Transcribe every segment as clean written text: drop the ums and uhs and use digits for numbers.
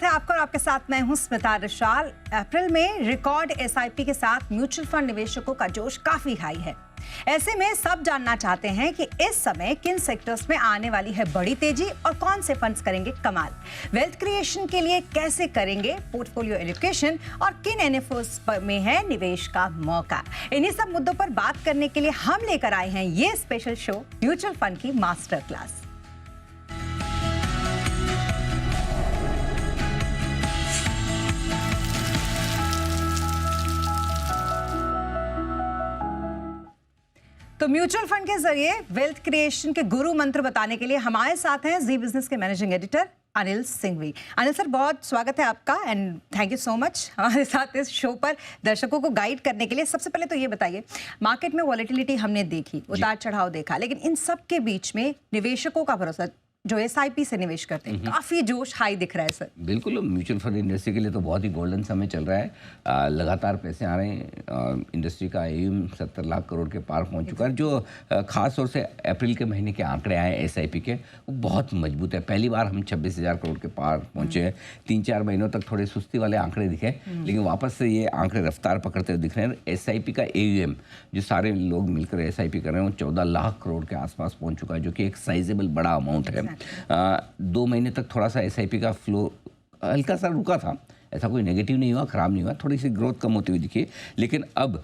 स्वागत है आपका और आपके साथ मैं हूं स्मिता रिशाल। अप्रैल में रिकॉर्ड एसआईपी के साथ म्यूचुअल फंड निवेशकों का जोश काफी हाई है। ऐसे में सब जानना चाहते हैं कि इस समय किन सेक्टर्स में आने वाली है बड़ी तेजी और कौन से फंड्स करेंगे कमाल। वेल्थ क्रिएशन के लिए कैसे करेंगे पोर्टफोलियो एलोकेशन और किन एनएफओस में है निवेश का मौका। इन्हीं सब मुद्दों पर बात करने के लिए हम लेकर आए हैं ये स्पेशल शो म्यूचुअल फंड की मास्टर क्लास। तो म्यूचुअल फंड के जरिए वेल्थ क्रिएशन के गुरु मंत्र बताने के लिए हमारे साथ हैं जी बिजनेस के managing editor Anil Singhvi. Anil sir, बहुत स्वागत है आपका and thank you so much हमारे साथ इस शो पर दर्शकों को गाइड करने के लिए। सबसे पहले तो ये बताइए, मार्केट में वॉलेटिलिटी हमने देखी, उतार चढ़ाव देखा, लेकिन इन सब के बीच में निवेशकों का भरोसा जो एसआईपी से निवेश करते हैं, काफी जोश हाई दिख रहा है सर। बिल्कुल, म्यूचुअल फंड इंडस्ट्री के लिए तो बहुत ही गोल्डन समय चल रहा है। लगातार पैसे आ रहे हैं। इंडस्ट्री का AUM 70 लाख करोड़ के पार पहुंच चुका है। जो खास तौर से अप्रैल के महीने के आंकड़े आए एसआईपी के, वो बहुत मजबूत है। पहली बार हम 26,000 करोड़ के पार पहुंचे हैं। 3-4 महीनों तक थोड़े सुस्ती वाले आंकड़े दिखे, लेकिन वापस से ये आंकड़े रफ्तार पकड़ते हुए दिख रहे हैं। एसआईपी का AUM जो सारे लोग मिलकर एसआईपी कर रहे हैं, वो 14 लाख करोड़ के आसपास पहुंच चुका है, जो कि एक साइजेबल बड़ा अमाउंट है। 2 महीने तक थोड़ा सा एसआईपी का फ्लो हल्का सा रुका था, ऐसा कोई नेगेटिव नहीं हुआ, ख़राब नहीं हुआ, थोड़ी सी ग्रोथ कम होती हुई दिखी, लेकिन अब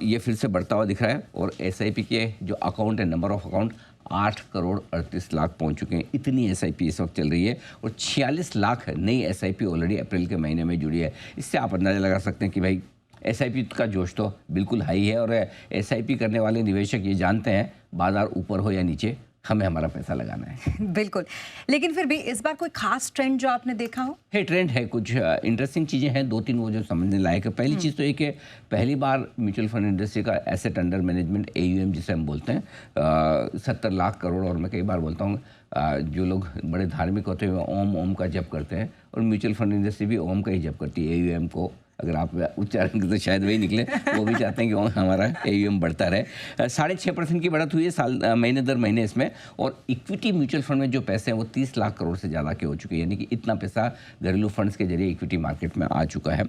ये फिर से बढ़ता हुआ दिख रहा है। और एसआईपी के जो अकाउंट है, number of account 8 crore 38 lakh पहुंच चुके हैं। इतनी एसआईपी इस वक्त चल रही है और 46 लाख नई एसआईपी ऑलरेडी अप्रैल के महीने में जुड़ी है। इससे आप अंदाज़ा लगा सकते हैं कि भाई एसआईपी का जोश तो बिल्कुल हाई है। और एसआईपी करने वाले निवेशक ये जानते हैं, बाजार ऊपर हो या नीचे, हमें हमारा पैसा लगाना है। बिल्कुल, लेकिन फिर भी इस बार कोई खास ट्रेंड जो आपने देखा हो? है, ट्रेंड है, कुछ इंटरेस्टिंग चीज़ें हैं, 2-3 वो जो समझने लायक है। पहली चीज़ तो ये कि पहली बार म्यूचुअल फंड इंडस्ट्री का एसेट अंडर मैनेजमेंट AUM जिसे हम बोलते हैं 70 लाख करोड़। और मैं कई बार बोलता हूँ, जो लोग बड़े धार्मिक होते हैं ओम ओम का जप करते हैं, और म्यूचुअल फंड इंडस्ट्री भी ओम का ही जप करती है। AUM को अगर आप उच्चारण तो शायद वही निकले, वो भी चाहते हैं कि हमारा AUM बढ़ता रहे। 6.5% की बढ़त हुई है साल महीने दर महीने इसमें। और इक्विटी म्यूचुअल फंड में जो पैसे हैं वो 30 लाख करोड़ से ज़्यादा के हो चुके हैं, यानी कि इतना पैसा घरेलू फंड्स के जरिए इक्विटी मार्केट में आ चुका है।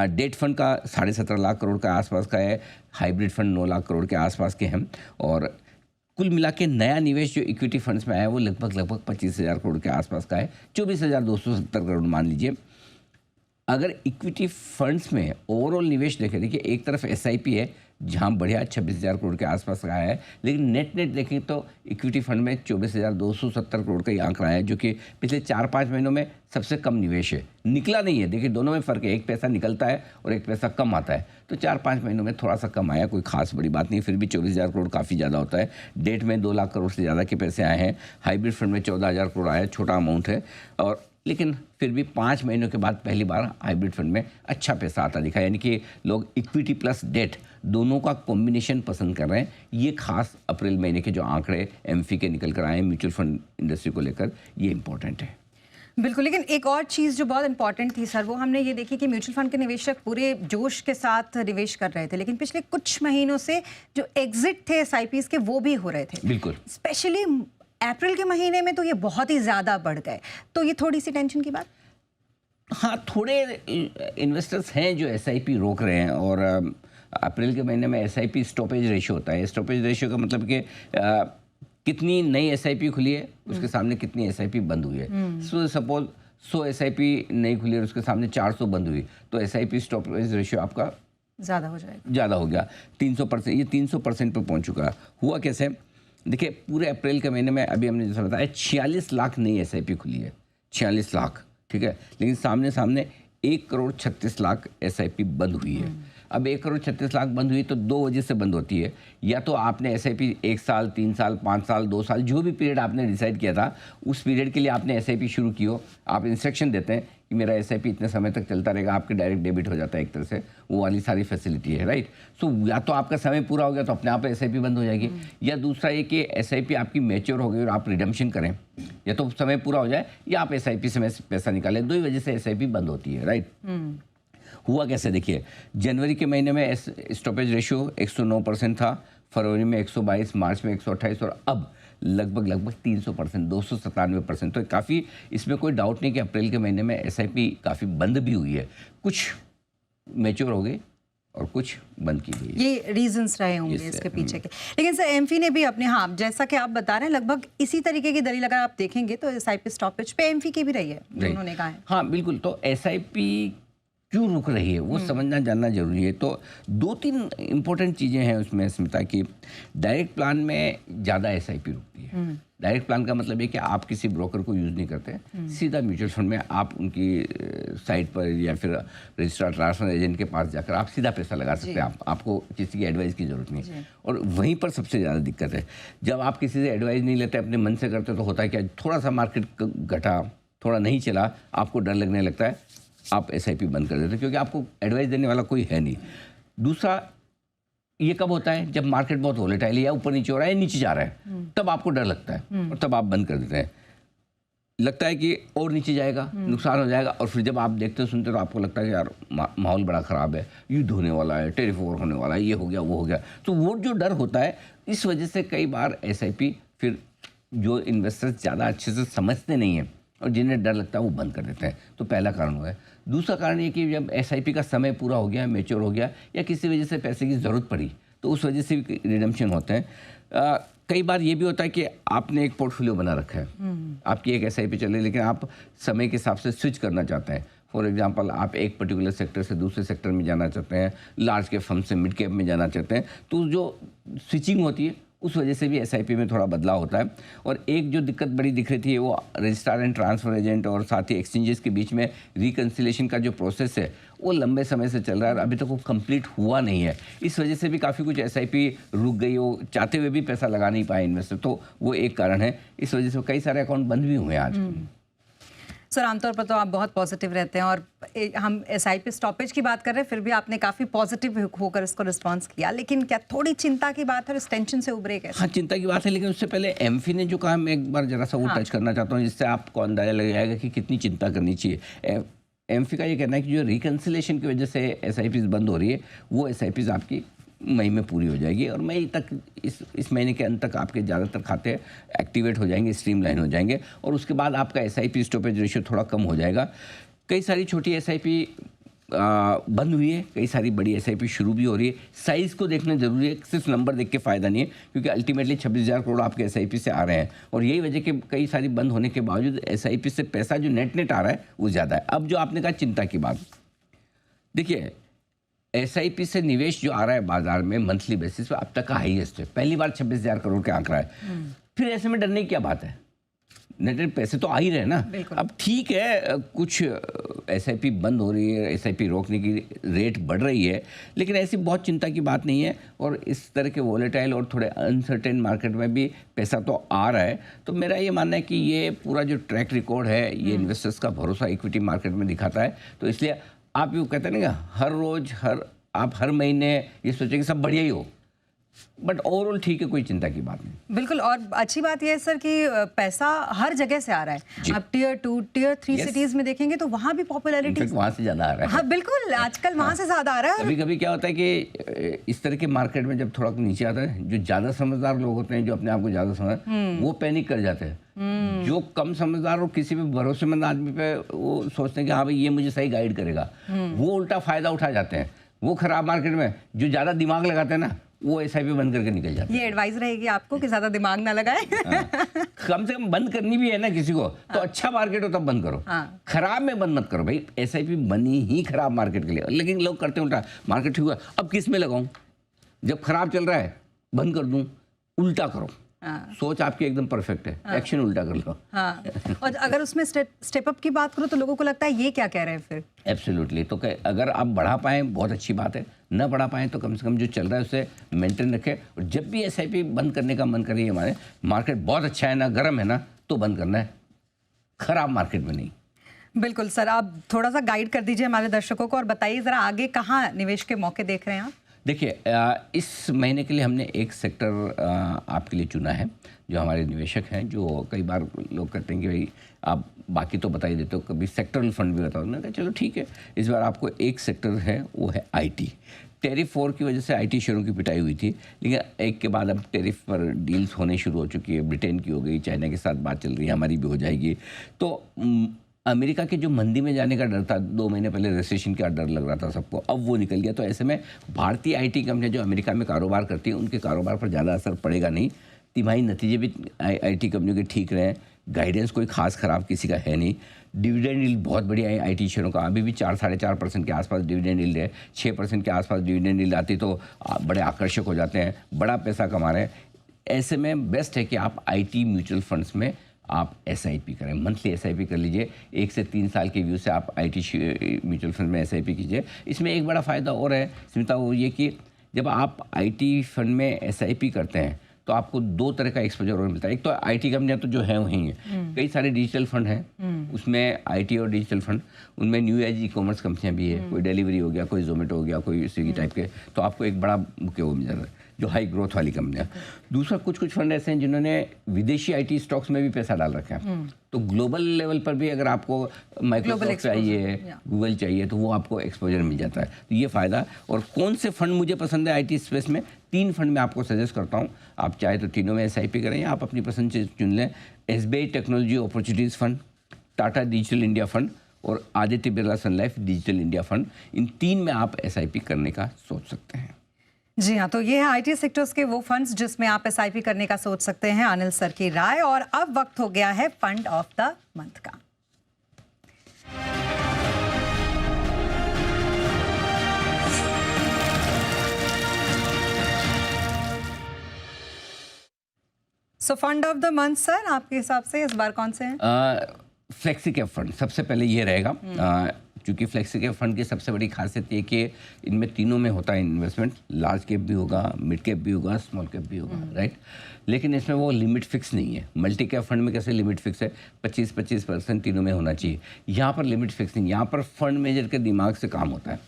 डेट फंड का 17.5 लाख करोड़ का आसपास का है। हाइब्रिड फंड 9 लाख करोड़ के आसपास के हैं। और कुल मिला के नया निवेश जो इक्विटी फंड्स में आया है वो लगभग 25,000 करोड़ के आसपास का है। 24,270 करोड़ मान लीजिए। अगर इक्विटी फंड्स में ओवरऑल निवेश देखें, देखिए एक तरफ एसआईपी है जहां बढ़िया 26,000 करोड़ के आसपास आया है, लेकिन नेट देखें तो इक्विटी फंड में 24,270 करोड़ का ही आंकड़ा है, जो कि पिछले 4-5 महीनों में सबसे कम निवेश है। निकला नहीं है, देखिए दोनों में फ़र्क है, एक पैसा निकलता है और एक पैसा कम आता है। तो 4-5 महीनों में थोड़ा सा कम आया, कोई खास बड़ी बात नहीं, फिर भी 24,000 करोड़ काफ़ी ज़्यादा होता है। डेट में 2 लाख करोड़ से ज़्यादा के पैसे आए हैं। हाइब्रिड फंड में 14,000 करोड़ आया, छोटा अमाउंट है। और लेकिन फिर भी 5 महीनों के बाद पहली बार हाइब्रिड फंड में अच्छा पैसा आता दिखा, यानी कि लोग इक्विटी प्लस डेट दोनों का कॉम्बिनेशन पसंद कर रहे हैं। ये खास अप्रैल महीने के जो आंकड़े एमफी के निकल कर आए हैं म्यूचुअल फंड इंडस्ट्री को लेकर, ये इंपॉर्टेंट है। बिल्कुल, लेकिन एक और चीज़ जो बहुत इंपॉर्टेंट थी सर, वो हमने ये देखी कि म्यूचुअल फंड के निवेशक पूरे जोश के साथ निवेश कर रहे थे, लेकिन पिछले कुछ महीनों से जो एग्जिट थे एसआईपीज़ के वो भी हो रहे थे। बिल्कुल, स्पेशली अप्रैल के महीने में तो ये बहुत ही ज़्यादा बढ़ गए, तो ये थोड़ी सी टेंशन की बात। हाँ, थोड़े इन्वेस्टर्स हैं जो एसआईपी रोक रहे हैं। और अप्रैल के महीने में एसआईपी स्टॉपेज रेशियो होता है। स्टॉपेज रेशियो का मतलब कि कितनी नई एसआईपी खुली है उसके सामने कितनी एसआईपी बंद हुई है। सो सपोज 100 एसआईपी नई खुली है और उसके सामने 400 बंद हुई, तो एसआईपी स्टॉपेज रेशियो आपका ज़्यादा हो जाएगा, ज़्यादा हो गया, 300%। ये 300% पर पहुँच चुका है। हुआ कैसे, देखिए पूरे अप्रैल के महीने में अभी हमने जैसा बताया 46 लाख नई एसआईपी खुली है, 46 लाख, ठीक है, लेकिन सामने 1 करोड़ 36 लाख एसआईपी बंद हुई है। अब 1 करोड़ 36 लाख बंद हुई तो 2 वजह से बंद होती है। या तो आपने एसआईपी 1 साल, 3 साल, 5 साल, 2 साल, जो भी पीरियड आपने डिसाइड किया था उस पीरियड के लिए आपने एसआईपी शुरू की हो। आप इंस्ट्रक्शन देते हैं कि मेरा एसआईपी इतने समय तक चलता रहेगा, आपके डायरेक्ट डेबिट हो जाता है एक तरह से, वो वाली सारी फैसिलिटी है, राइट। सो या तो आपका समय पूरा हो गया तो अपने आप एसआईपी बंद हो जाएगी, या दूसरा ये कि एसआईपी आपकी मैच्योर हो गई और आप रिडम्पशन करें, या तो समय पूरा हो जाए या आप एसआईपी से पैसा निकालें, 2 ही वजह से एसआईपी बंद होती है, राइट। हुआ कैसे, देखिए जनवरी के महीने में स्टॉपेज रेशियो 109% था, फरवरी में 122, मार्च में 128 और अब लगभग 300%, 297%। तो काफ़ी, इसमें कोई डाउट नहीं कि अप्रैल के महीने में एसआईपी काफ़ी बंद भी हुई है, कुछ मैच्योर हो गई और कुछ बंद की गई। ये रीजंस रहे होंगे इसके पीछे के। लेकिन सर एमफी ने भी अपने, हाँ जैसा कि आप बता रहे हैं, लगभग इसी तरीके की दलील अगर आप देखेंगे तो एसआईपी स्टॉपेज पे एमफी की भी रही है, जो उन्होंने कहा है। हाँ बिल्कुल, तो एसआईपी क्यों रुक रही है वो समझना जानना जरूरी है। तो 2-3 इंपॉर्टेंट चीज़ें हैं उसमें स्मिता की। डायरेक्ट प्लान में ज़्यादा एसआईपी रुकती है। डायरेक्ट प्लान का मतलब है कि आप किसी ब्रोकर को यूज़ नहीं करते, सीधा म्यूचुअल फंड में आप उनकी साइट पर या फिर रजिस्ट्रार ट्रांसफर एजेंट के पास जाकर आप सीधा पैसा लगा सकते हैं। आपको किसी की एडवाइस की ज़रूरत नहीं। और वहीं पर सबसे ज़्यादा दिक्कत है, जब आप किसी से एडवाइस नहीं लेते, अपने मन से करते, तो होता है क्या, थोड़ा सा मार्केट घटा, थोड़ा नहीं चला, आपको डर लगने लगता है, आप एसआईपी बंद कर देते हैं, क्योंकि आपको एडवाइस देने वाला कोई है नहीं। दूसरा, ये कब होता है, जब मार्केट बहुत वोलेटाइल है, या ऊपर नीचे हो रहा है, नीचे जा रहा है, तब आपको डर लगता है और तब आप बंद कर देते हैं। लगता है कि और नीचे जाएगा, नुकसान हो जाएगा, और फिर जब आप देखते हो सुनते हो तो आपको लगता है कि यार माहौल बड़ा ख़राब है, युद्ध होने वाला है, टेरिफ वॉर होने वाला है, ये हो गया वो हो गया। तो वो जो डर होता है, इस वजह से कई बार एसआईपी, फिर जो इन्वेस्टर्स ज़्यादा अच्छे से समझते नहीं हैं और जिन्हें डर लगता है वो बंद कर देते हैं। तो पहला कारण हुआ है। दूसरा कारण ये कि जब एसआईपी का समय पूरा हो गया, मैच्योर हो गया, या किसी वजह से पैसे की ज़रूरत पड़ी, तो उस वजह से भी रिडम्पशन होते हैं। कई बार ये भी होता है कि आपने एक पोर्टफोलियो बना रखा है, आपकी एक एसआईपी चल रही है, लेकिन आप समय के हिसाब से स्विच करना चाहते हैं। फॉर एग्जांपल, आप एक पर्टिकुलर सेक्टर से दूसरे सेक्टर में जाना चाहते हैं, लार्ज कैप फंड से मिड कैप में जाना चाहते हैं, तो जो स्विचिंग होती है उस वजह से भी एसआईपी में थोड़ा बदलाव होता है। और एक जो दिक्कत बड़ी दिख रही थी, वो रजिस्ट्रार एंड ट्रांसफर एजेंट और साथ ही एक्सचेंजेस के बीच में रिकन्सिलेशन का जो प्रोसेस है, वो लंबे समय से चल रहा है और अभी तक वो कंप्लीट हुआ नहीं है। इस वजह से भी काफ़ी कुछ एसआईपी रुक गई, वो चाहते हुए भी पैसा लगा नहीं पाए इन्वेस्टर, तो वो एक कारण है। इस वजह से कई सारे अकाउंट बंद भी हुए हैं आज। सर आमतौर पर तो आप बहुत पॉजिटिव रहते हैं, और हम एसआईपी स्टॉपेज की बात कर रहे हैं, फिर भी आपने काफ़ी पॉजिटिव होकर इसको रिस्पांस किया, लेकिन क्या थोड़ी चिंता की बात है और इस टेंशन से उभरे कैसे? हाँ, चिंता की बात है, लेकिन उससे पहले एमफी ने जो कहा, मैं एक बार जरा सा वो टच करना चाहता हूँ, जिससे आपको अंदाजा लग जाएगा कि कितनी चिंता करनी चाहिए। एमफी का ये कहना है कि जो रिकन्सिलेशन की वजह से एसआईपीज बंद हो रही है, वो एसआईपीज आपकी मई में पूरी हो जाएगी, और मई तक, इस महीने के अंत तक आपके ज़्यादातर खाते एक्टिवेट हो जाएंगे, स्ट्रीमलाइन हो जाएंगे, और उसके बाद आपका एसआईपी स्टॉपेज रेशियो थोड़ा कम हो जाएगा। कई सारी छोटी एसआईपी बंद हुई है, कई सारी बड़ी एसआईपी शुरू भी हो रही है। साइज़ को देखना जरूरी है, सिर्फ नंबर देख के फ़ायदा नहीं है, क्योंकि अल्टीमेटली 26,000 करोड़ आपके एसआईपी से आ रहे हैं, और यही वजह कि कई सारी बंद होने के बावजूद एसआईपी से पैसा जो नेट आ रहा है वो ज़्यादा है। अब जो आपने कहा चिंता की बात, देखिए एसआईपी से निवेश जो आ रहा है बाजार में मंथली बेसिस पे अब तक का हाईएस्ट है, पहली बार 26,000 करोड़ का आंकड़ा है। फिर ऐसे में डरने की क्या बात है, नेट पैसे तो आ ही रहे ना। अब ठीक है, कुछ एसआईपी बंद हो रही है, एसआईपी रोकने की रेट बढ़ रही है, लेकिन ऐसी बहुत चिंता की बात नहीं है, और इस तरह के वोलेटाइल और थोड़े अनसर्टेन मार्केट में भी पैसा तो आ रहा है। तो मेरा ये मानना है कि ये पूरा जो ट्रैक रिकॉर्ड है, ये इन्वेस्टर्स का भरोसा इक्विटी मार्केट में दिखाता है। तो इसलिए आप यूँ कहते हैं ना, हर रोज आप हर महीने ये सोचें कि सब बढ़िया ही हो, बट ओवरऑल ठीक है, कोई चिंता की बात नहीं। बिल्कुल, और अच्छी बात यह है सर कि पैसा हर जगह से आ रहा है। अब टियर 2, टियर 3 सिटीज में देखेंगे तो वहाँ भी पॉपुलैरिटी वहाँ से ज़्यादा आ रहा है। हाँ बिल्कुल, आजकल वहाँ से ज़्यादा आ रहा है। कभी कभी क्या होता है कि इस तरह के मार्केट में जब थोड़ा नीचे आता है, जो ज़्यादा समझदार लोग होते हैं, जो अपने आप को ज़्यादा समझ, वो पैनिक कर जाते हैं। जो कम समझदार और किसी भी भरोसेमंद आदमी पे वो सोचते हैं कि हाँ भाई ये मुझे सही गाइड करेगा, वो उल्टा फ़ायदा उठा जाते हैं। वो खराब मार्केट में जो ज़्यादा दिमाग लगाते हैं ना, वो एसआईपी बंद करके निकल जाते हैं। ये एडवाइस रहेगी आपको कि ज़्यादा दिमाग ना लगाएं। कम से कम बंद करनी भी है ना किसी को, तो अच्छा मार्केट हो तब बंद करो, खराब में बंद मत करो भाई। एसआईपी बनी ही खराब मार्केट के लिए, लेकिन लोग करते उल्टा, मार्केट ठीक हुआ अब किस में लगाऊं, जब खराब चल रहा है बंद कर दूं, उल्टा करो। सोच आपकी एकदम परफेक्ट है, एक्शन उल्टा कर लो। हाँ। और अगर उसमें स्टेप अप की बात करो तो लोगों को लगता है ये क्या कह रहे हैं फिर। एब्सोल्युटली, तो अगर आप बढ़ा पाएँ बहुत अच्छी बात है, न बढ़ा पाएँ तो कम से कम जो चल रहा है उसे मेंटेन रखें। और जब भी एसआईपी बंद करने का मन करिए, हमारे मार्केट बहुत अच्छा है ना, गर्म है ना, तो बंद करना है, खराब मार्केट में नहीं। बिल्कुल सर, आप थोड़ा सा गाइड कर दीजिए हमारे दर्शकों को और बताइए ज़रा आगे कहाँ निवेश के मौके देख रहे हैं आप। देखिए, इस महीने के लिए हमने एक सेक्टर आपके लिए चुना है, जो हमारे निवेशक हैं, जो कई बार लोग कहते हैं कि भाई आप बाकी तो बता ही देते हो, कभी सेक्टरल फंड भी बताओ। मैंने कहा चलो ठीक है, इस बार आपको एक सेक्टर है, वो है आईटी, टेरिफ वॉर की वजह से आईटी शेयरों की पिटाई हुई थी, लेकिन एक के बाद अब टेरिफ पर डील्स होने शुरू हो चुकी है। ब्रिटेन की हो गई, चाइना के साथ बात चल रही है, हमारी भी हो जाएगी। तो अमेरिका के जो मंदी में जाने का डर था, 2 महीने पहले रिसेशन का डर लग रहा था सबको, अब वो निकल गया। तो ऐसे में भारतीय आईटी कंपनियां जो अमेरिका में कारोबार करती हैं, उनके कारोबार पर ज़्यादा असर पड़ेगा नहीं। तिमाही नतीजे भी आईटी कंपनियों के ठीक रहे, गाइडेंस कोई खास ख़राब किसी का है नहीं। डिविडेंड यील्ड बहुत बढ़िया है आईटी शेयरों का, अभी भी 4-4.5% के आसपास डिविडेंड यील्ड है। 6% के आसपास डिविडेंड यील्ड आती तो बड़े आकर्षक हो जाते हैं, बड़ा पैसा कमा रहे हैं। ऐसे में बेस्ट है कि आप आईटी म्यूचुअल फंड्स में आप एसआईपी करें, मंथली एसआईपी कर लीजिए। 1 से 3 साल के व्यू से आप आईटी म्यूचुअल फंड में एसआईपी कीजिए। इसमें एक बड़ा फ़ायदा और है स्मिता, वो ये कि जब आप आईटी फंड में एसआईपी करते हैं तो आपको 2 तरह का एक्सपोजर और मिलता है। एक तो आईटी कंपनियां तो जो है वहीं हैं, कई सारे डिजिटल फंड हैं, उसमें आईटी और डिजिटल फंड, उनमें न्यू एज ई कॉमर्स कंपनियां भी है, कोई डिलीवरी हो गया, कोई जोमेटो हो गया, कोई स्विगी टाइप के, तो आपको एक बड़ा बुके वो मिल जाता है जो हाई ग्रोथ वाली कंपनियां। दूसरा, कुछ फंड ऐसे हैं जिन्होंने विदेशी आईटी स्टॉक्स में भी पैसा डाल रखा है, तो ग्लोबल लेवल पर भी अगर आपको माइक्रोसॉफ्ट चाहिए, गूगल चाहिए, तो वो आपको एक्सपोजर मिल जाता है। तो ये फ़ायदा। और कौन से फंड मुझे पसंद है आईटी स्पेस में, 3 फंड मैं आपको सजेस्ट करता हूँ। आप चाहे तो तीनों में एसआईपी करें या आप अपनी पसंद से चुन लें। SBI technology opportunities fund, Tata digital India fund और आदित्य बिरला सन लाइफ डिजिटल इंडिया फंड। इन 3 में आप एसआईपी करने का सोच सकते हैं। जी हाँ, तो ये है आईटी सेक्टर्स के वो फंड्स जिसमें आप एसआईपी करने का सोच सकते हैं। अनिल सर की राय। और अब वक्त हो गया है फंड ऑफ द मंथ का। So fund of the month sir, आपके हिसाब से इस बार कौन से हैं? फ्लेक्सी कैप फंड सबसे पहले ये रहेगा, क्योंकि फ्लेक्सी कैप फंड की सबसे बड़ी खासियत ये कि इनमें तीनों में होता है इन्वेस्टमेंट। लार्ज कैप भी होगा, मिड कैप भी होगा, स्मॉल कैप भी होगा, राइट। लेकिन इसमें वो लिमिट फिक्स नहीं है। मल्टी कैप फंड में कैसे लिमिट फिक्स है, 25% तीनों में होना चाहिए। यहाँ पर लिमिट फिक्स नहीं, यहाँ पर फंड मैनेजर के दिमाग से काम होता है।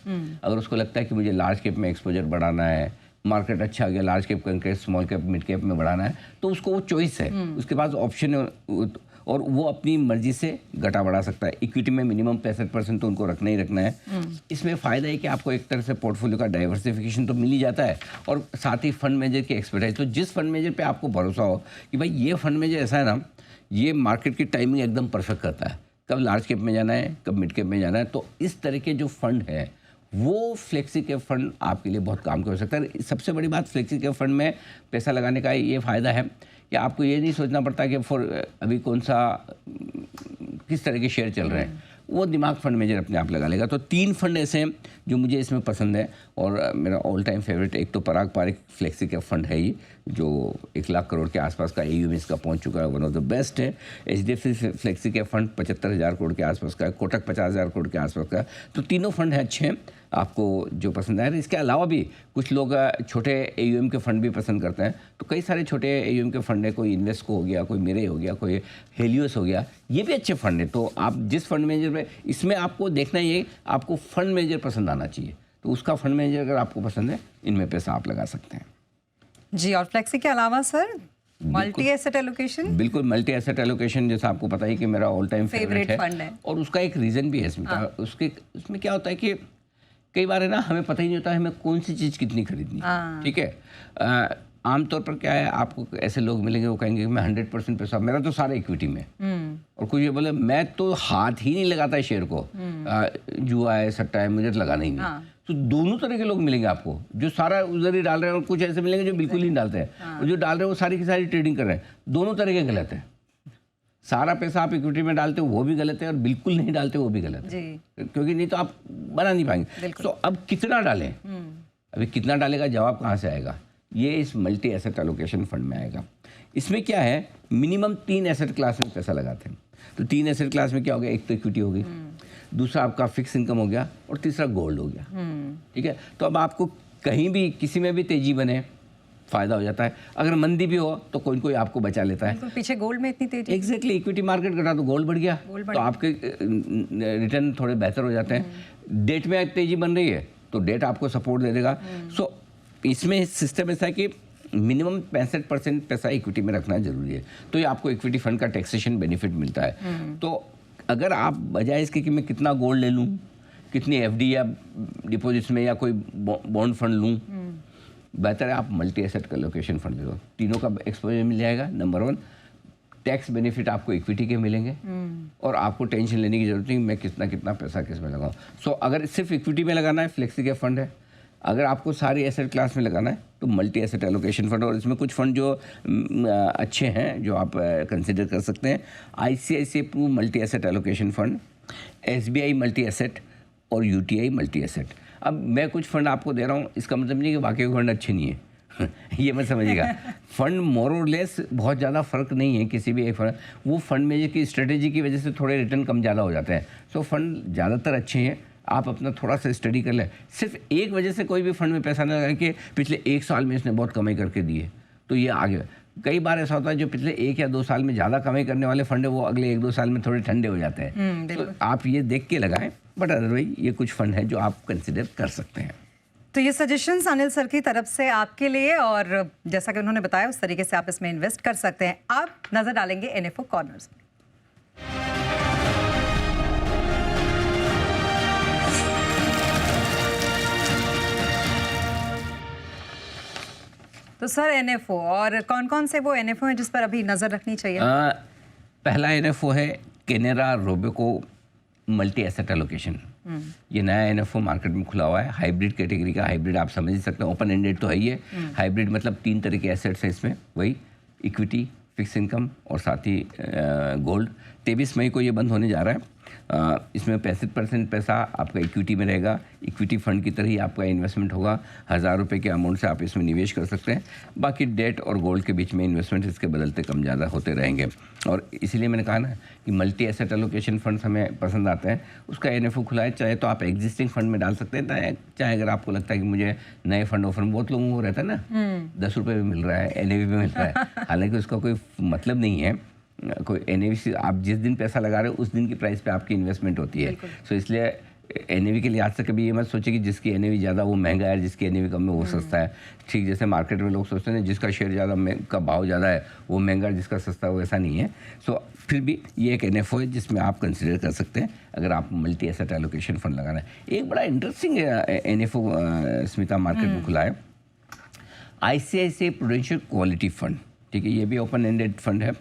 अगर उसको लगता है कि मुझे लार्ज कैप में एक्सपोजर बढ़ाना है, मार्केट अच्छा आ गया, लार्ज कैप करके स्मॉल कैप मिड कैप में बढ़ाना है, तो उसको वो चॉइस है, उसके पास ऑप्शन है और वो अपनी मर्जी से घटा बढ़ा सकता है। इक्विटी में मिनिमम 65% तो उनको रखना ही रखना है। इसमें फ़ायदा है कि आपको एक तरह से पोर्टफोलियो का डाइवर्सिफिकेशन तो मिल ही जाता है और साथ ही फंड मैनेजर की एक्सपर्टाइज। तो जिस फंड मैनेजर पे आपको भरोसा हो कि भाई ये फंड मैनेजर ऐसा है ना, ये मार्केट की टाइमिंग एकदम परफेक्ट करता है, कब लार्ज कैप में जाना है, कब मिड कैप में जाना है, तो इस तरह के जो फंड है वो फ्लेक्सी कैप फंड आपके लिए बहुत काम कर सकता है। सबसे बड़ी बात फ्लेक्सी कैप फंड में पैसा लगाने का ये फ़ायदा है कि आपको ये नहीं सोचना पड़ता कि अभी कौन सा किस तरह के शेयर चल रहे हैं, वो दिमाग फंड मैनेजर अपने आप लगा लेगा। तो 3 फंड ऐसे हैं जो मुझे इसमें पसंद है और मेरा ऑल टाइम फेवरेट एक तो पराग पारिक फ्लेक्सी कैप फंड है ये, जो 1 लाख करोड़ के आसपास का AUM इसका पहुंच चुका है, वन ऑफ द बेस्ट है। HDFC flexi cap fund 75,000 crore के आसपास का है, कोटक 50,000 करोड़ के आसपास का। तो तीनों फंड हैं अच्छे हैं, आपको जो पसंद आए। इसके अलावा भी कुछ लोग छोटे AUM के फंड भी पसंद करते हैं, तो कई सारे छोटे AUM के फंड है, कोई इन्वेस्को हो गया, कोई मेरे हो गया, कोई हेलियोस हो गया, ये भी अच्छे फंड है। तो आप जिस फंड मैनेजर में, इसमें आपको देखना ये आपको फंड मैनेजर पसंद आना चाहिए, तो उसका फंड मैनेजर अगर आपको पसंद है, इनमें पैसा आप लगा सकते हैं। जी, और फ्लेक्सी के अलावा सर मल्टी एसेट एलोकेशन? बिल्कुल, मल्टी एसेट एलोकेशन जैसा आपको पता ही कि मेरा ऑल टाइम फेवरेट है और उसका एक रीज़न भी है इसमें। उसमें क्या होता है कि कई बार है ना, हमें पता ही नहीं होता है हमें कौन सी चीज़ कितनी खरीदनी, ठीक है। आमतौर पर क्या है, आपको ऐसे लोग मिलेंगे वो कहेंगे कि मैं 100% पैसा, मेरा तो सारा इक्विटी में, और कोई ये बोले मैं तो हाथ ही नहीं लगाता शेयर को, जुआ है, सट्टा है, मुझे तो लगाना ही नहीं। तो दोनों तरह के लोग मिलेंगे आपको, जो सारा उधर ही डाल रहे हैं और कुछ ऐसे मिलेंगे जो बिल्कुल नहीं डालते हैं, और जो डाल रहे हैं वो सारी की सारी ट्रेडिंग कर रहे हैं। दोनों तरह के गलत है। सारा पैसा आप इक्विटी में डालते हो वो भी गलत है और बिल्कुल नहीं डालते वो भी गलत है, क्योंकि नहीं तो आप बना नहीं पाएंगे। तो अब कितना डालें, अभी कितना डालेगा जवाब कहाँ से आएगा, ये इस मल्टी एसेट एलोकेशन फंड में आएगा। इसमें क्या है, मिनिमम 3 एसेट क्लास में पैसा लगाते हैं। तो 3 एसेट क्लास में क्या हो गया, एक तो इक्विटी हो गई, दूसरा आपका फिक्स इनकम हो गया और तीसरा गोल्ड हो गया, ठीक है। तो अब आपको कहीं भी किसी में भी तेजी बने फायदा हो जाता है। अगर मंदी भी हो तो कोई कोई आपको बचा लेता है। पीछे गोल्ड में इतनी तेजी, एग्जैक्टली, इक्विटी मार्केट घटा तो गोल्ड बढ़ गया, तो आपके रिटर्न थोड़े बेहतर हो जाते हैं। डेट में तेजी बन रही है तो डेट आपको सपोर्ट दे देगा। सो इसमें सिस्टम ऐसा है कि मिनिमम 65% पैसा इक्विटी में रखना जरूरी है, तो ये आपको इक्विटी फंड का टैक्सेशन बेनिफिट मिलता है। तो अगर आप बजाय इसके कि मैं कितना गोल्ड ले लूँ कितनी एफडी या डिपॉजिट्स में या कोई बॉन्ड फंड लूँ, बेहतर है आप मल्टी एसेट एलोकेशन फंड ले लो। तीनों का एक्सपोजर मिल जाएगा। नंबर 1, टैक्स बेनिफिट आपको इक्विटी के मिलेंगे और आपको टेंशन लेने की जरूरत नहीं मैं कितना कितना पैसा किस में लगाऊं। सो अगर सिर्फ इक्विटी में लगाना है, फ्लेक्सी कैप फंड है। अगर आपको सारी एसेट क्लास में लगाना है तो मल्टी एसेट एलोकेशन फंड, और इसमें कुछ फंड जो अच्छे हैं जो आप कंसिडर कर सकते हैं। ICICI Pru multi asset allocation fund, SBI multi asset और UTI मल्टी एसेट। अब मैं कुछ फंड आपको दे रहा हूँ, इसका मतलब नहीं कि बाकी के फंड अच्छे नहीं है ये मत समझिएगा। फंड मोर और लेस बहुत ज़्यादा फर्क नहीं है किसी भी एक फंड, वो फंड में की स्ट्रेटेजी की वजह से थोड़े रिटर्न कम ज़्यादा हो जाते हैं। सो फंड ज़्यादातर अच्छे हैं, आप अपना थोड़ा सा स्टडी कर लें। सिर्फ एक वजह से कोई भी फंड में पैसा न लगाएं कि पिछले 1 साल में इसने बहुत कमाई करके दी है तो ये आगे। कई बार ऐसा होता है जो पिछले 1 या 2 साल में ज़्यादा कमाई करने वाले फंड है वो अगले 1-2 साल में थोड़े ठंडे हो जाते हैं। तो आप ये देख के लगाएं, बट अदरवाइज ये कुछ फंड है जो आप कंसिडर कर सकते हैं। तो ये सजेशंस अनिल सर की तरफ से आपके लिए, और जैसा कि उन्होंने बताया उस तरीके से आप इसमें इन्वेस्ट कर सकते हैं। अब नजर डालेंगे NFO कॉर्नर्स में। तो सर NFO, और कौन कौन से वो NFO हैं जिस पर अभी नजर रखनी चाहिए? पहला NFO है Canara Robeco multi asset allocation. ये नया NFO मार्केट में खुला हुआ है, हाइब्रिड कैटेगरी का। हाइब्रिड आप समझ ही सकते हैं, ओपन एंडेड तो है ही है। हाइब्रिड मतलब 3 तरह के एसेट्स हैं इसमें, वही इक्विटी, फिक्स इनकम और साथ ही गोल्ड। 23 मई को ये बंद होने जा रहा है। इसमें 65% पैसा आपका इक्विटी में रहेगा। इक्विटी फंड की तरह ही आपका इन्वेस्टमेंट होगा। 1000 रुपये के अमाउंट से आप इसमें निवेश कर सकते हैं। बाकी डेट और गोल्ड के बीच में इन्वेस्टमेंट इसके बदलते कम ज़्यादा होते रहेंगे। और इसीलिए मैंने कहा ना कि मल्टी एसेट एलोकेशन फंड्स हमें पसंद आते हैं। उसका NFO खुला है, चाहे तो आप एग्जिस्टिंग फंड में डाल सकते हैं, चाहे अगर आपको लगता है कि मुझे नए फंड ऑफर, बहुत लोगों को रहता है ना 10 रुपये में मिल रहा है, NAV में मिल रहा है। हालांकि उसका कोई मतलब नहीं है, कोई NAV से आप जिस दिन पैसा लगा रहे हो उस दिन की प्राइस पे आपकी इन्वेस्टमेंट होती है। सो इसलिए NAV के लिहाज से कभी ये मत सोचे कि जिसकी NAV ज़्यादा वो महंगा है, जिसकी NAV कम है वो सस्ता है। ठीक जैसे मार्केट में लोग सोचते हैं जिसका शेयर ज़्यादा का भाव ज़्यादा है वो महंगा है, जिसका सस्ता है वो ऐसा नहीं है। सो फिर भी ये एक NFO है जिसमें आप कंसिडर कर सकते हैं अगर आप मल्टी एसेट एलोकेशन फंड लगाना है। एक बड़ा इंटरेस्टिंग NFO स्मिता मार्केट में खुला है, ICICI प्रूडेंशियल क्वालिटी फंड। ठीक है, ये भी ओपन एंडेड फंड है।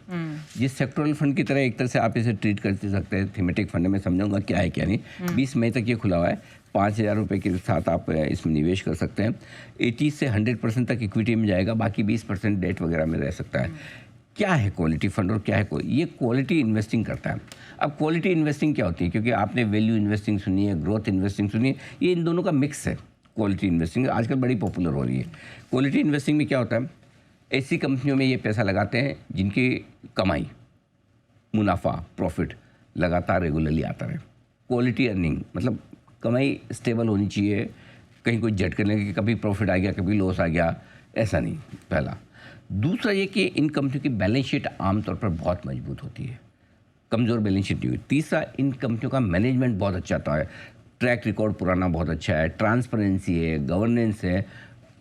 जिस सेक्टोरल फंड की तरह एक तरह से आप इसे ट्रीट कर सकते हैं। थीमेटिक फंड में समझाऊंगा क्या है क्या नहीं। 20 मई तक ये खुला हुआ है। 5000 रुपये के साथ आप इसमें निवेश कर सकते हैं। 80 से 100% तक इक्विटी में जाएगा, बाकी 20% डेट वगैरह में रह सकता है। क्या है क्वालिटी फंड और क्या है ये क्वालिटी इन्वेस्टिंग करता है। अब क्वालिटी इन्वेस्टिंग क्या होती है, क्योंकि आपने वैल्यू इन्वेस्टिंग सुनी है, ग्रोथ इन्वेस्टिंग सुनी है, ये इन दोनों का मिक्स है। क्वालिटी इन्वेस्टिंग आजकल बड़ी पॉपुलर हो रही है। क्वालिटी इन्वेस्टिंग में क्या होता है, ऐसी कंपनियों में ये पैसा लगाते हैं जिनकी कमाई, मुनाफा, प्रॉफिट लगातार रेगुलरली आता रहे। क्वालिटी अर्निंग मतलब कमाई स्टेबल होनी चाहिए, कहीं कोई झटके नहीं कि कभी प्रॉफिट आ गया कभी लॉस आ गया, ऐसा नहीं। पहला। दूसरा ये कि इन कंपनियों की बैलेंस शीट आमतौर पर बहुत मजबूत होती है, कमज़ोर बैलेंस शीट नहीं हुई। तीसरा, इन कंपनियों का मैनेजमेंट बहुत अच्छा होता है, ट्रैक रिकॉर्ड पुराना बहुत अच्छा है, ट्रांसपेरेंसी है, गवर्नेंस है,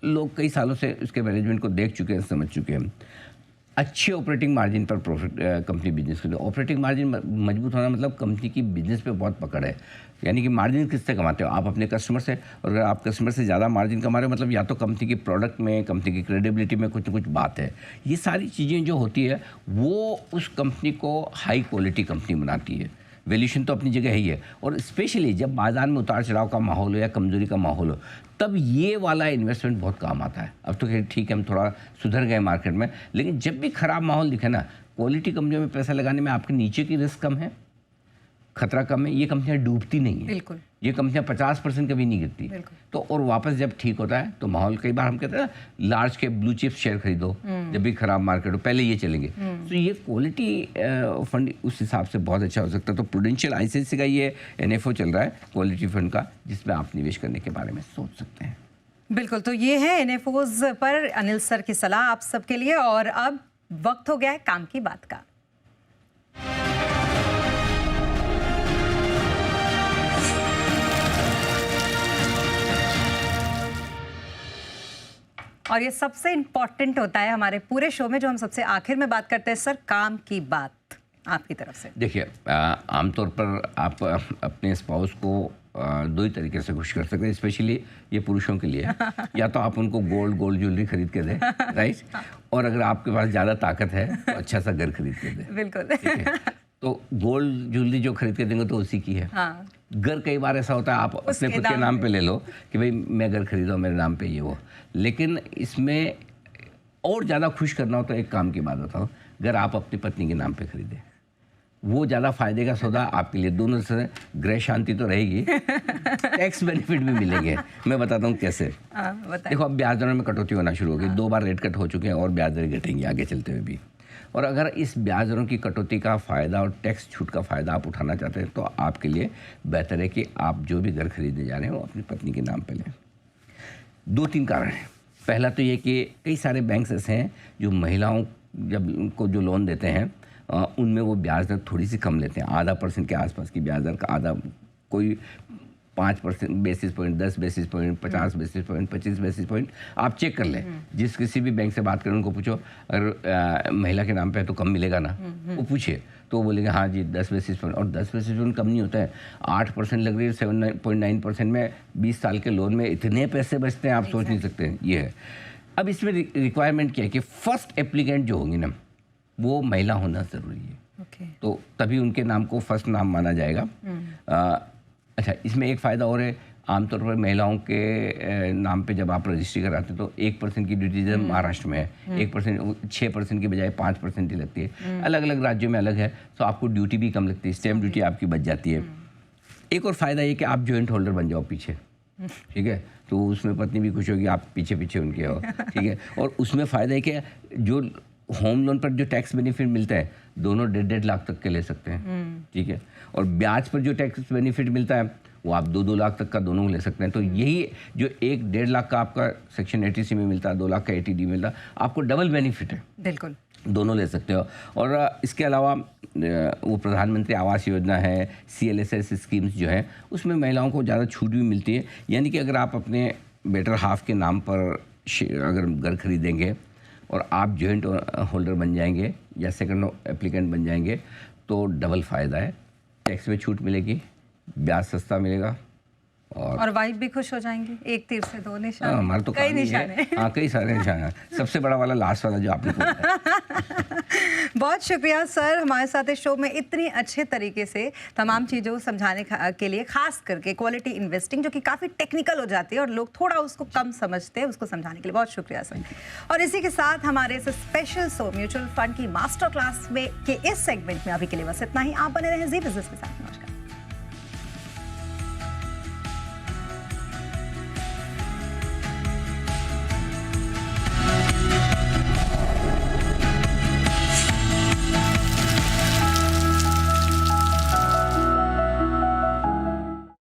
लोग कई सालों से उसके मैनेजमेंट को देख चुके हैं, समझ चुके हैं। अच्छे ऑपरेटिंग मार्जिन पर प्रॉफिट कंपनी बिजनेस के लिए। ऑपरेटिंग मार्जिन मजबूत होना मतलब कंपनी की बिजनेस पे बहुत पकड़ है, यानी कि मार्जिन किससे कमाते हो आप, अपने कस्टमर से। और अगर आप कस्टमर से ज़्यादा मार्जिन कमा रहे हो मतलब या तो कंपनी की प्रोडक्ट में, कंपनी की क्रेडिबिलिटी में कुछ न कुछ बात है। ये सारी चीज़ें जो होती है वो उस कंपनी को हाई क्वालिटी कंपनी बनाती है। वैल्यूशन तो अपनी जगह ही है, और स्पेशली जब बाजार में उतार चढ़ाव का माहौल हो या कमजोरी का माहौल हो तब ये वाला इन्वेस्टमेंट बहुत काम आता है। अब तो ठीक है हम थोड़ा सुधर गए मार्केट में, लेकिन जब भी खराब माहौल दिखे ना, क्वालिटी कंपनियों में पैसा लगाने में आपके नीचे की रिस्क कम है, खतरा कम है। ये कंपनियां डूबती नहीं है, बिल्कुल। ये कंपनियां 50% कभी नहीं गिरती। तो और वापस जब ठीक होता है तो माहौल, कई बार हम कहते हैं ना लार्ज के ब्लू चिप शेयर खरीदो जब भी खराब मार्केट हो, पहले ये चलेंगे। तो ये क्वालिटी फंड उस हिसाब से बहुत अच्छा हो सकता है। तो प्रूडेंशियल ICICI का ये NFO चल रहा है क्वालिटी फंड का, जिसमें आप निवेश करने के बारे में सोच सकते हैं। बिल्कुल, तो ये है NFOs पर अनिल सर की सलाह आप सबके लिए। और अब वक्त हो गया है काम की बात का। और ये सबसे इम्पोर्टेंट होता है हमारे पूरे शो में, जो हम सबसे आखिर में बात करते हैं। सर, काम की बात आपकी तरफ से। देखिए, आमतौर पर आप अपने स्पाउस को दो ही तरीके से खुश कर सकते हैं, स्पेशली ये पुरुषों के लिए। या तो आप उनको गोल्ड ज्वेलरी खरीद के दें, राइट, और अगर आपके पास ज़्यादा ताकत है तो अच्छा सा घर खरीद के दें। बिल्कुल। ठीक है, तो गोल्ड ज्वेलरी जो खरीद के देंगे तो उसी की है। हाँ। घर कई बार ऐसा होता है आप अपने खुद के नाम पे ले लो कि भाई मैं घर खरीदा मेरे नाम पे ये वो, लेकिन इसमें और ज़्यादा खुश करना हो तो एक काम की बात बताओ, घर आप अपनी पत्नी के नाम पे खरीदें, वो ज़्यादा फायदे का सौदा आपके लिए, दोनों से गृह शांति तो रहेगी, टैक्स बेनिफिट भी मिलेंगे। मैं बताता हूँ कैसे। देखो अब ब्याज दरों में कटौती होना शुरू हो गई, 2 बार रेट कट हो चुके हैं और ब्याज दरें घटेंगी आगे चलते हुए भी। और अगर इस ब्याज दरों की कटौती का फ़ायदा और टैक्स छूट का फ़ायदा आप उठाना चाहते हैं तो आपके लिए बेहतर है कि आप जो भी घर खरीदने जा रहे हैं वो अपनी पत्नी के नाम पे लें। 2-3 कारण हैं। पहला तो ये कि कई सारे बैंक्स ऐसे हैं जो महिलाओं जब उनको जो लोन देते हैं उनमें वो ब्याज दर थोड़ी सी कम लेते हैं, 0.5% के आसपास की ब्याज दर का, आधा कोई 5% basis point, 10 basis point, 50 basis point, 25 basis point, आप चेक कर लें। जिस किसी भी बैंक से बात करें उनको पूछो अगर महिला के नाम पे है तो कम मिलेगा ना, वो पूछिए तो वो बोलेंगे हाँ जी 10 बेसिस पॉइंट, और 10 बेसिस पॉइंट कम नहीं होता है, 8% लग रही है, 7.9% में 20 साल के लोन में इतने पैसे बचते हैं आप सोच नहीं सकते। ये है। अब इसमें रिक्वायरमेंट क्या है कि फर्स्ट एप्लीकेंट जो होंगी ना वो महिला होना ज़रूरी है। तो तभी उनके नाम को फर्स्ट नाम माना जाएगा। अच्छा, इसमें एक फ़ायदा और है, आमतौर पर महिलाओं के नाम पे जब आप रजिस्ट्री कराते हैं तो 1% की ड्यूटी जब महाराष्ट्र में है 1%, 6% की बजाय 5% ही लगती है। अलग अलग राज्यों में अलग है, तो आपको ड्यूटी भी कम लगती है, स्टैम्प ड्यूटी आपकी बच जाती है। एक और फ़ायदा ये कि आप जॉइंट होल्डर बन जाओ पीछे, ठीक है, तो उसमें पत्नी भी खुश होगी, आप पीछे पीछे उनके हो, ठीक है। और उसमें फ़ायदा है कि जो होम लोन पर जो टैक्स बेनिफिट मिलता है दोनों 1.5 लाख तक के ले सकते हैं, ठीक है। और ब्याज पर जो टैक्स बेनिफिट मिलता है वो आप 2-2 लाख तक का दोनों ले सकते हैं। तो यही जो 1-1.5 लाख का आपका सेक्शन 80C में मिलता है, 2 लाख का 80D मिलता है, आपको डबल बेनिफिट है, बिल्कुल दोनों ले सकते हो। और इसके अलावा वो प्रधानमंत्री आवास योजना है, CLSS स्कीम्स जो है उसमें महिलाओं को ज़्यादा छूट भी मिलती है। यानी कि अगर आप अपने बेटर हाफ के नाम पर अगर घर खरीदेंगे और आप जॉइंट होल्डर बन जाएंगे या सेकंड एप्लीकेंट बन जाएंगे तो डबल फ़ायदा है, टैक्स में छूट मिलेगी, ब्याज सस्ता मिलेगा और वाइफ भी खुश हो जाएंगी। एक तीर से 2 निशान। हमारे तो कई निशान है। हाँ, कई सारे निशान हैं। सबसे बड़ा वाला लास्ट वाला जो आपने बहुत शुक्रिया सर, हमारे साथ इस शो में इतनी अच्छे तरीके से तमाम चीज़ों को समझाने के लिए, खास करके क्वालिटी इन्वेस्टिंग जो कि काफ़ी टेक्निकल हो जाती है और लोग थोड़ा उसको कम समझते हैं, उसको समझाने के लिए बहुत शुक्रिया सर। और इसी के साथ हमारे इस स्पेशल शो म्यूचुअल फंड की मास्टर क्लास में के इस सेगमेंट में अभी के लिए बस इतना ही। आप बने रहें जी बिजनेस के साथ।